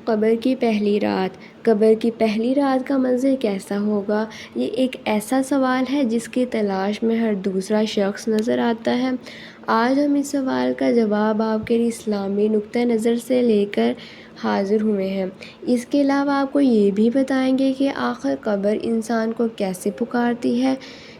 قبر کی پہلی رات۔ قبر کی پہلی رات کا منظر کیسا ہوگا؟ یہ ایک ایسا سوال ہے جس کی تلاش میں ہر دوسرا شخص نظر آتا ہے۔ آج ہم اس سوال کا جواب آپ کے لیے اسلامی نقطہ نظر سے لے کر حاضر ہوئے ہیں۔ اس کے علاوہ آپ کو یہ بھی بتائیں گے کہ آخر قبر انسان کو کیسے پکارتی ہے؟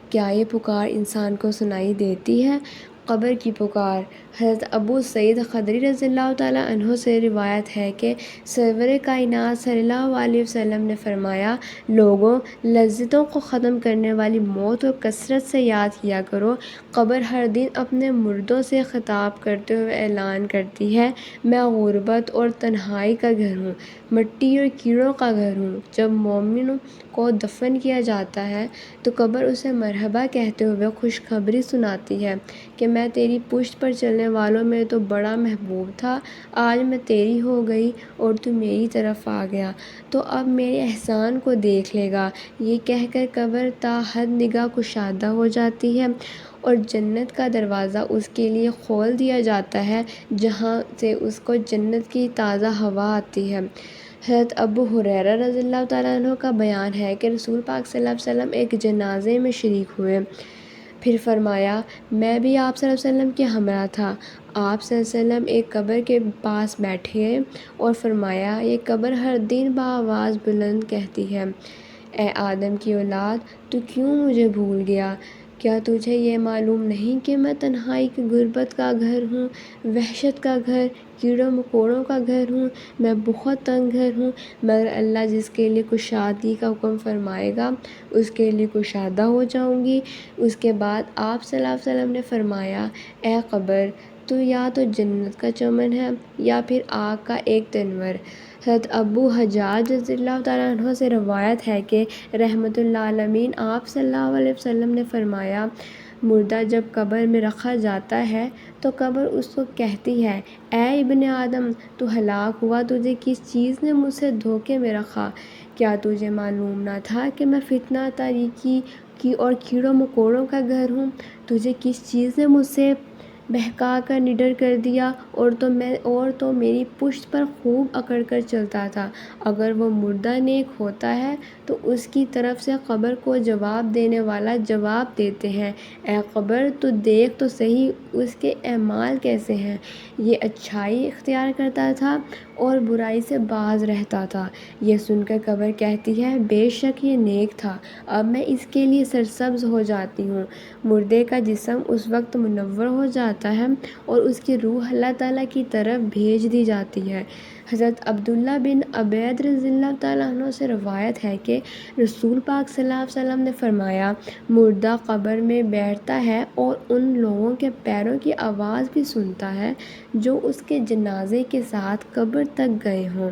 کیا یہ پکار انسان کو سنائی دیتی ہے؟ قبر کی پکار۔ حضرت ابو سعید خدری رضی اللہ تعالیٰ عنہ سے روایت ہے کہ سرور کائنات صلی اللہ علیہ وسلم نے فرمایا، لوگوں، لذتوں کو ختم کرنے والی موت کو کثرت سے یاد کیا کرو۔ قبر ہر دن اپنے مردوں سے خطاب کرتے ہوئے اعلان کرتی ہے، میں غربت اور تنہائی کا گھر ہوں، مٹی اور کیڑوں کا گھر ہوں۔ جب مومن کو دفن کیا جاتا ہے تو قبر اسے مرحبا کہتے ہوئے خوشخبری سناتی ہے کہ میں تیری پشت پر چلنے والوں میں تو بڑا محبوب تھا، آج میں تیری ہو گئی اور تو میری طرف آ گیا، تو اب میرے احسان کو دیکھ لے گا۔ یہ کہہ کر قبر تا حد نگاہ کشادہ ہو جاتی ہے اور جنت کا دروازہ اس کے لیے کھول دیا جاتا ہے، جہاں سے اس کو جنت کی تازہ ہوا آتی ہے۔ حضرت ابو ہریرہ رضی اللہ تعالیٰ عنہ کا بیان ہے کہ رسول پاک صلی اللہ علیہ وسلم ایک جنازے میں شریک ہوئے، پھر فرمایا، میں بھی آپ صلی اللہ علیہ وسلم کے ہمراہ تھا۔ آپ صلی اللہ علیہ وسلم ایک قبر کے پاس بیٹھے اور فرمایا، یہ قبر ہر دن بآواز بلند کہتی ہے، اے آدم کی اولاد، تو کیوں مجھے بھول گیا؟ کیا تجھے یہ معلوم نہیں کہ میں تنہائی کی غربت کا گھر ہوں، وحشت کا گھر، کیڑوں مکوڑوں کا گھر ہوں، میں بہت تنگ گھر ہوں، مگر اللہ جس کے لیے کشادگی کا حکم فرمائے گا اس کے لیے کشادہ ہو جاؤں گی۔ اس کے بعد آپ صلی اللہ علیہ وسلم نے فرمایا، اے قبر، تو یا تو جنت کا چمن ہے یا پھر آگ کا ایک تنور۔ حضرت ابو حجاج رضی اللہ تعالیٰ عنہ سے روایت ہے کہ رحمۃ اللہ علیہ آپ صلی اللہ علیہ وسلم نے فرمایا، مردہ جب قبر میں رکھا جاتا ہے تو قبر اس کو کہتی ہے، اے ابن آدم، تو ہلاک ہوا، تجھے کس چیز نے مجھ سے دھوکے میں رکھا؟ کیا تجھے معلوم نہ تھا کہ میں فتنہ تاریکی کی اور کیڑوں مکوڑوں کا گھر ہوں؟ تجھے کس چیز نے مجھ سے بہکا کر نڈر کر دیا، اور تو میری پشت پر خوب اکڑ کر چلتا تھا۔ اگر وہ مردہ نیک ہوتا ہے تو اس کی طرف سے قبر کو جواب دینے والا جواب دیتے ہیں، اے قبر، تو دیکھ تو صحیح اس کے اعمال کیسے ہیں، یہ اچھائی اختیار کرتا تھا اور برائی سے باز رہتا تھا۔ یہ سن کر قبر کہتی ہے، بے شک یہ نیک تھا، اب میں اس کے لیے سرسبز ہو جاتی ہوں۔ مردے کا جسم اس وقت منور ہو جاتا ہے اور اس کی روح اللہ تعالیٰ کی طرف بھیج دی جاتی ہے۔ حضرت عبداللہ بن عبید رضی اللہ تعالیٰ عنہ سے روایت ہے کہ رسول پاک صلی اللہ علیہ وسلم نے فرمایا، مردہ قبر میں بیٹھتا ہے اور ان لوگوں کے پیروں کی آواز بھی سنتا ہے جو اس کے جنازے کے ساتھ قبر تک گئے ہوں۔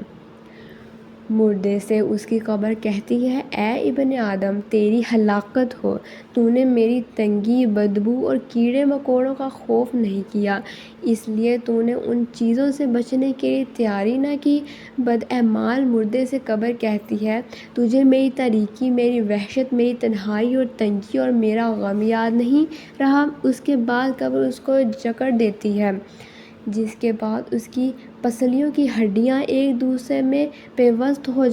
مردے سے اس کی قبر کہتی ہے، اے ابن آدم، تیری ہلاکت ہو، تو نے میری تنگی، بدبو اور کیڑے مکوڑوں کا خوف نہیں کیا، اس لیے تو نے ان چیزوں سے بچنے کے لیے تیاری نہ کی۔ بدعمال مردے سے قبر کہتی ہے، تجھے میری تاریکی، میری وحشت، میری تنہائی اور تنگی اور میرا غم یاد نہیں رہا؟ اس کے بعد قبر اس کو جکڑ دیتی ہے، جس کے بعد اس کی پسلیوں کی ہڈیاں ایک دوسرے میں پیوست ہو